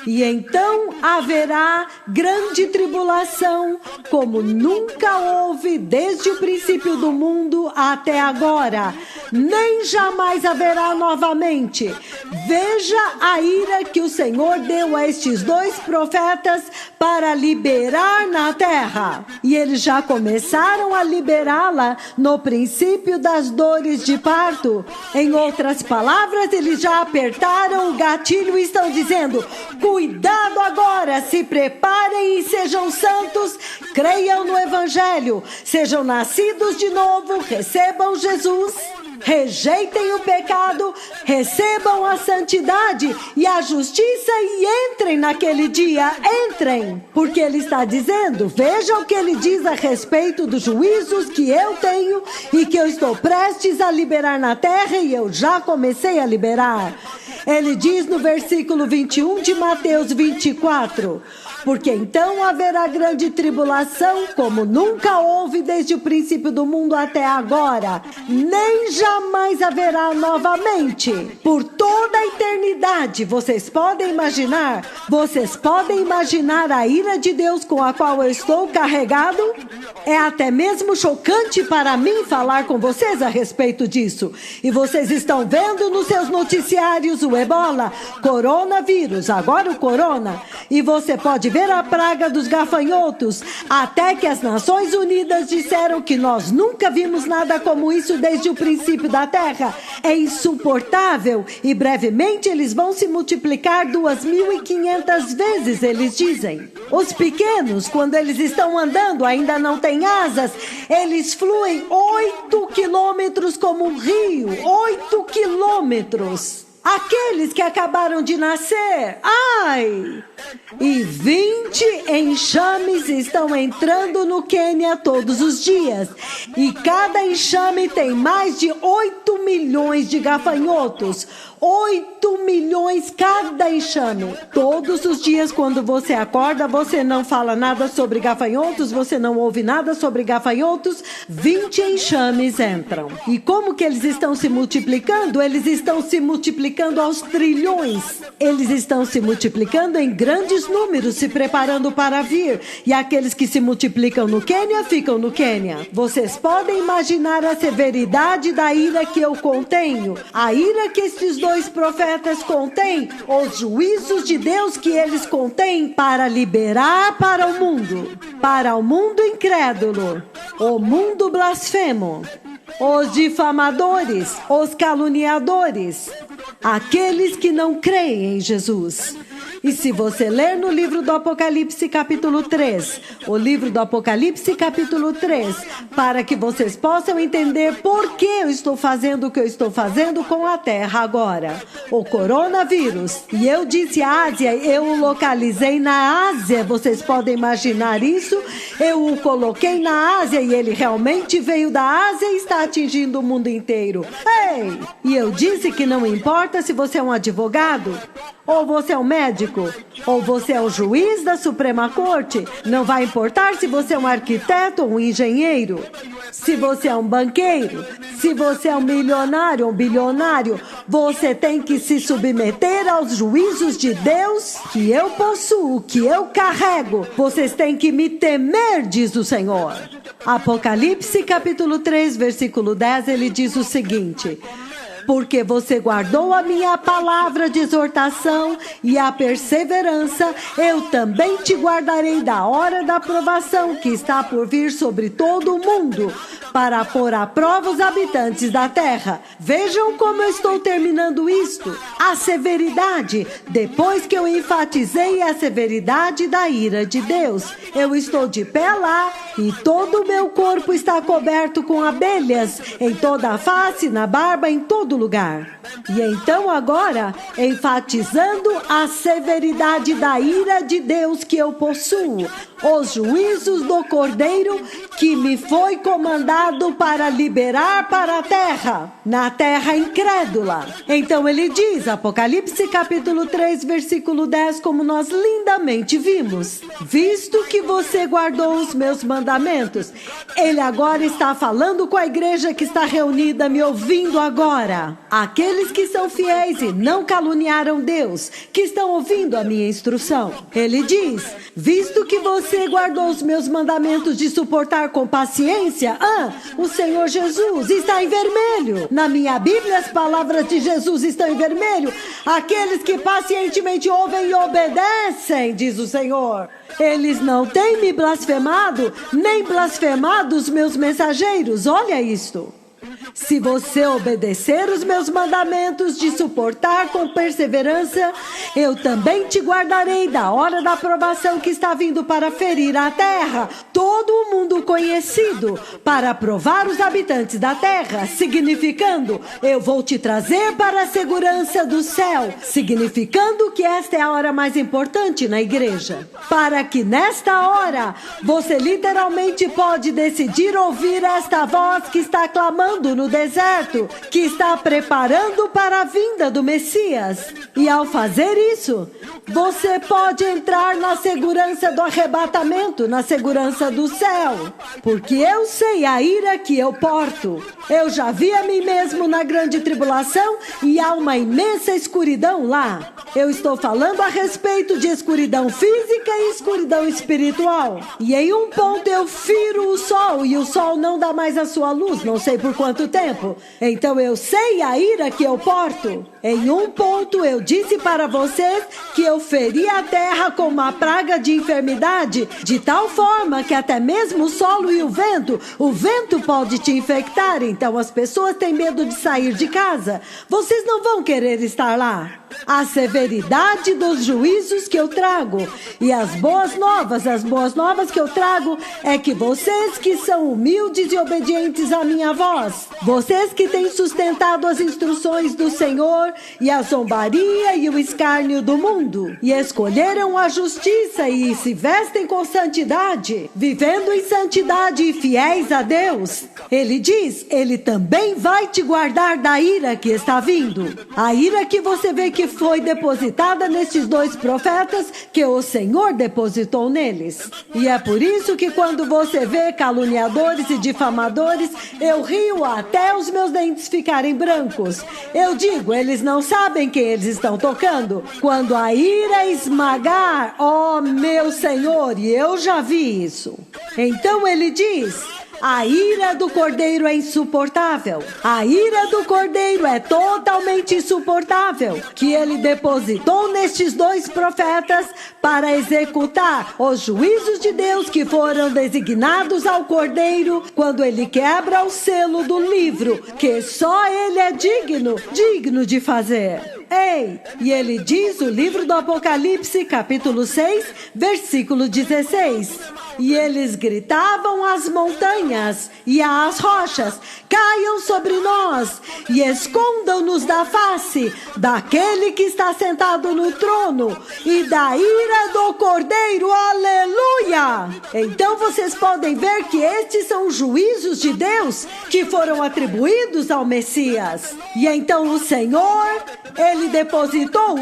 e então haverá grande tribulação, como nunca houve desde o princípio do mundo até agora, nem jamais haverá novamente. Veja a ira que o Senhor deu a estes 2 profetas para liberar na terra. E eles já começaram a liberá-la no princípio das dores de parto. Em outras palavras, eles já apertaram o gatilho e estão dizendo: dizendo: cuidado agora, se preparem e sejam santos, creiam no Evangelho, sejam nascidos de novo, recebam Jesus, rejeitem o pecado, recebam a santidade e a justiça e entrem naquele dia, entrem, porque ele está dizendo, veja o que ele diz a respeito dos juízos que eu tenho e que eu estou prestes a liberar na terra e eu já comecei a liberar. Ele diz no versículo 21 de Mateus 24, porque então haverá grande tribulação, como nunca houve desde o princípio do mundo até agora, nem jamais haverá novamente, por toda a eternidade. Vocês podem imaginar a ira de Deus com a qual eu estou carregado? É até mesmo chocante para mim falar com vocês a respeito disso. E vocês estão vendo nos seus noticiários o ebola, coronavírus, agora o corona, e você pode ver a praga dos gafanhotos, até que as Nações Unidas disseram que nós nunca vimos nada como isso desde o princípio da terra. É insuportável e brevemente eles vão se multiplicar 2.500 vezes, eles dizem. Os pequenos, quando eles estão andando, ainda não têm asas, eles fluem 8 quilômetros como um rio, 8 quilômetros. Aqueles que acabaram de nascer, ai! E 20 enxames estão entrando no Quênia todos os dias. E cada enxame tem mais de 8 milhões de gafanhotos. 8 milhões cada enxame. Todos os dias, quando você acorda, você não fala nada sobre gafanhotos, você não ouve nada sobre gafanhotos, 20 enxames entram. E como que eles estão se multiplicando? Eles estão se multiplicando aos trilhões. Eles estão se multiplicando em grandes números, se preparando para vir. E aqueles que se multiplicam no Quênia, ficam no Quênia. Vocês podem imaginar a severidade da ira que eu contenho, a ira que estes dois profetas contêm, os juízos de Deus que eles contêm para liberar para o mundo incrédulo, o mundo blasfemo, os difamadores, os caluniadores, aqueles que não creem em Jesus. E se você ler no livro do Apocalipse capítulo 3, o livro do Apocalipse capítulo 3, para que vocês possam entender por que eu estou fazendo o que eu estou fazendo com a terra agora. O coronavírus. E eu disse Ásia, eu o localizei na Ásia, vocês podem imaginar isso? Eu o coloquei na Ásia e ele realmente veio da Ásia e está atingindo o mundo inteiro. Ei! E eu disse que não importa se você é um advogado, ou você é um médico, ou você é o juiz da Suprema Corte, não vai importar se você é um arquiteto ou um engenheiro, se você é um banqueiro, se você é um milionário ou um bilionário, você tem que se submeter aos juízos de Deus que eu possuo, que eu carrego. Vocês têm que me temer, diz o Senhor. Apocalipse capítulo 3, versículo 10, ele diz o seguinte: porque você guardou a minha palavra de exortação e a perseverança, eu também te guardarei da hora da provação que está por vir sobre todo o mundo, para pôr à prova os habitantes da terra. Vejam como eu estou terminando isto. A severidade, depois que eu enfatizei a severidade da ira de Deus. Eu estou de pé lá e todo o meu corpo está coberto com abelhas, em toda a face, na barba, em todo lugar. E então agora, enfatizando a severidade da ira de Deus que eu possuo, os juízos do Cordeiro que me foi comandado para liberar para a terra, na terra incrédula. Então ele diz, Apocalipse capítulo 3, versículo 10, como nós lindamente vimos: visto que você guardou os meus mandamentos. Ele agora está falando com a igreja que está reunida me ouvindo agora. Aqueles que são fiéis e não caluniaram Deus, que estão ouvindo a minha instrução. Ele diz, visto que você guardou os meus mandamentos de suportar com paciência, o Senhor Jesus está em vermelho. Na minha Bíblia as palavras de Jesus estão em vermelho. Aqueles que pacientemente ouvem e obedecem, diz o Senhor. Eles não têm me blasfemado, nem blasfemado os meus mensageiros. Olha isto. Se você obedecer os meus mandamentos de suportar com perseverança, eu também te guardarei da hora da provação que está vindo para ferir a terra, todo o mundo conhecido, para provar os habitantes da terra, significando, eu vou te trazer para a segurança do céu, significando que esta é a hora mais importante na igreja, para que nesta hora, você literalmente pode decidir ouvir esta voz que está clamando no deserto, que está preparando para a vinda do Messias. E ao fazer isso, você pode entrar na segurança do arrebatamento, na segurança do céu. Porque eu sei a ira que eu porto. Eu já vi a mim mesmo na grande tribulação e há uma imensa escuridão lá. Eu estou falando a respeito de escuridão física e escuridão espiritual. E em um ponto eu firo o sol e o sol não dá mais a sua luz, não sei por quanto tempo. Então eu sei a ira que eu porto. Em um ponto eu disse para vocês que eu feri a terra com uma praga de enfermidade, de tal forma que até mesmo o solo e o vento pode te infectar. Então as pessoas têm medo de sair de casa. Vocês não vão querer estar lá. A severidade dos juízos que eu trago e as boas novas que eu trago é que vocês que são humildes e obedientes à minha voz, vocês que têm sustentado as instruções do Senhor e a zombaria e o escárnio do mundo, e escolheram a justiça e se vestem com santidade, vivendo em santidade e fiéis a Deus, ele diz, ele também vai te guardar da ira que está vindo, a ira que você vê que foi depositada nestes dois profetas que o Senhor depositou neles. E é por isso que quando você vê caluniadores e difamadores, eu rio até os meus dentes ficarem brancos. Eu digo, eles não sabem quem eles estão tocando. Quando a ira esmagar, ó meu Senhor, e eu já vi isso. Então ele diz... A ira do Cordeiro é insuportável. A ira do Cordeiro é totalmente insuportável. Que ele depositou nestes dois profetas para executar os juízos de Deus que foram designados ao Cordeiro quando ele quebra o selo do livro, que só ele é digno de fazer. Ei, e ele diz o livro do Apocalipse, capítulo 6, versículo 16. E eles gritavam às montanhas e às rochas, caiam sobre nós e escondam-nos da face daquele que está sentado no trono e da ira do Cordeiro, aleluia! Então vocês podem ver que estes são os juízos de Deus que foram atribuídos ao Messias. E então o Senhor,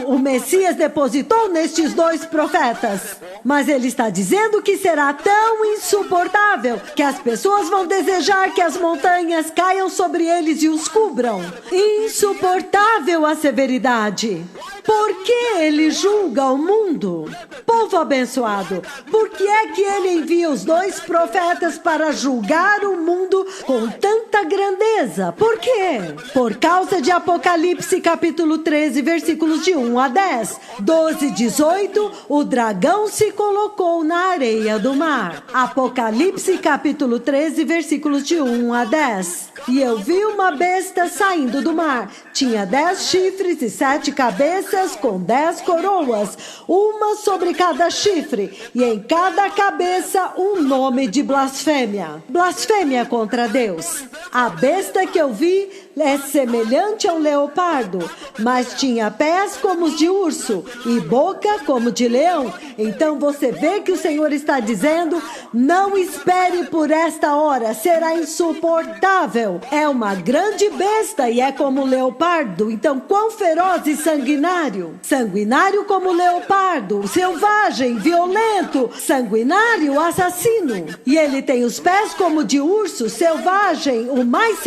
o Messias depositou nestes dois profetas. Mas ele está dizendo que será tão insuportável que as pessoas vão desejar que as montanhas caiam sobre eles e os cubram. Insuportável a severidade. Por que ele julga o mundo? Povo abençoado, por que é que ele envia os dois profetas para julgar o mundo com tanta grandeza? Por quê? Por causa de Apocalipse capítulo 13, versículos de 1 a 10. 12 e 18, o dragão se colocou na areia do mar. Apocalipse capítulo 13, versículos de 1 a 10. E eu vi uma besta saindo do mar. Tinha 10 chifres e 7 cabeças com 10 coroas, uma sobre cada chifre, e em cada cabeça um nome de blasfêmia. Blasfêmia contra Deus. A besta que eu vi é semelhante a um leopardo, mas tinha pés como os de urso e boca como de leão. Então você vê que o Senhor está dizendo, não espere por esta hora, será insuportável. É uma grande besta e é como um leopardo, então quão feroz e sanguinário. Sanguinário como leopardo, selvagem, violento, sanguinário, assassino. E ele tem os pés como de urso, selvagem, o mais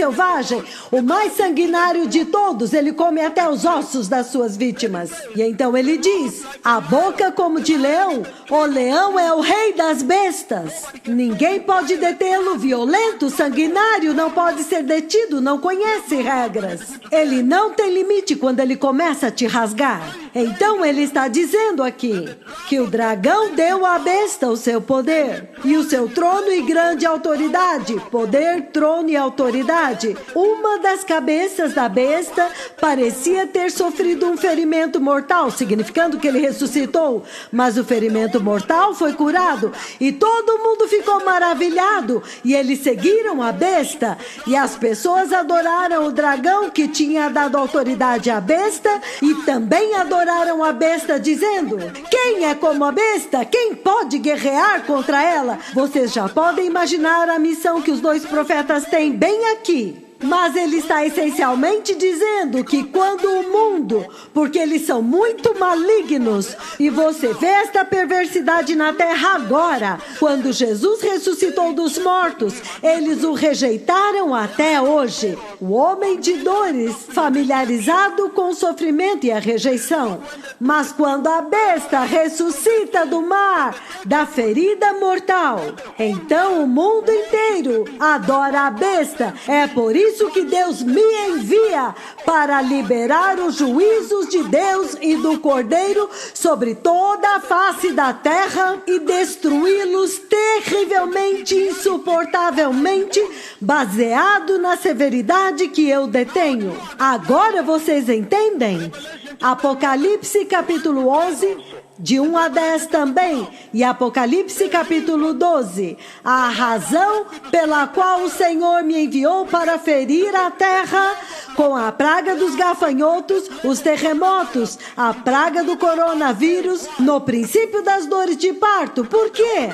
sanguinário de todos, ele come até os ossos das suas vítimas. E então ele diz, a boca como de leão, o leão é o rei das bestas. Ninguém pode detê-lo, violento, sanguinário, não pode ser detido, não conhece regras. Ele não tem limite quando ele começa a te rasgar. Então ele está dizendo aqui que o dragão deu à besta o seu poder e o seu trono e grande autoridade. Poder, trono e autoridade. Uma das cabeças da besta parecia ter sofrido um ferimento mortal, significando que ele ressuscitou, mas o ferimento mortal foi curado e todo mundo ficou maravilhado e eles seguiram a besta e as pessoas adoraram o dragão que tinha dado autoridade à besta e também adoraram a besta dizendo: quem é como a besta? Quem pode guerrear contra ela? Vocês já podem imaginar a missão que os dois profetas têm bem aqui. Mas ele está essencialmente dizendo que quando o mundo, porque eles são muito malignos, e você vê esta perversidade na terra agora, quando Jesus ressuscitou dos mortos, eles o rejeitaram até hoje. O homem de dores, familiarizado com o sofrimento e a rejeição. Mas quando a besta ressuscita do mar, da ferida mortal, então o mundo inteiro adora a besta. É por isso que Deus me envia para liberar os juízos de Deus e do Cordeiro sobre toda a face da terra e destruí-los terrivelmente, insuportavelmente, baseado na severidade que eu detenho. Agora vocês entendem? Apocalipse capítulo 11, de 1 a 10 também, e Apocalipse capítulo 12, a razão pela qual o Senhor me enviou para ferir a terra com a praga dos gafanhotos, os terremotos, a praga do coronavírus, no princípio das dores de parto. Por quê?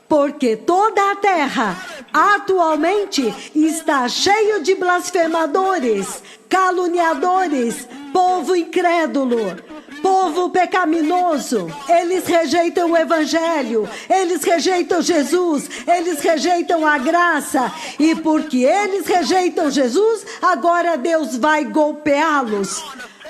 Porque toda a terra atualmente está cheio de blasfemadores, caluniadores, povo incrédulo, povo pecaminoso. Eles rejeitam o evangelho, eles rejeitam Jesus, eles rejeitam a graça. E porque eles rejeitam Jesus, agora Deus vai golpeá-los.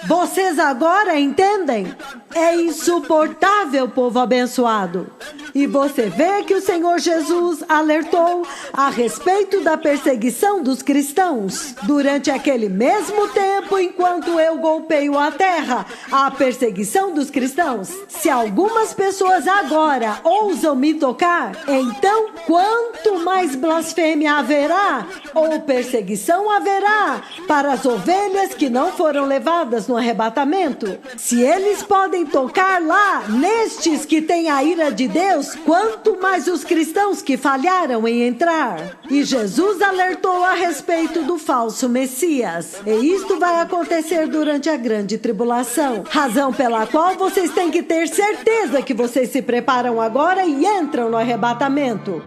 Vocês agora entendem? É insuportável, povo abençoado. E você vê que o Senhor Jesus alertou a respeito da perseguição dos cristãos. Durante aquele mesmo tempo, enquanto eu golpeio a terra, a perseguição dos cristãos. Se algumas pessoas agora ousam me tocar, então quanto mais blasfêmia haverá, ou perseguição haverá, para as ovelhas que não foram levadas no arrebatamento. Se eles podem tocar lá, nestes que têm a ira de Deus, quanto mais os cristãos que falharam em entrar. E Jesus alertou a respeito do falso Messias. E isto vai acontecer durante a grande tribulação. Razão pela qual vocês têm que ter certeza que vocês se preparam agora e entram no arrebatamento.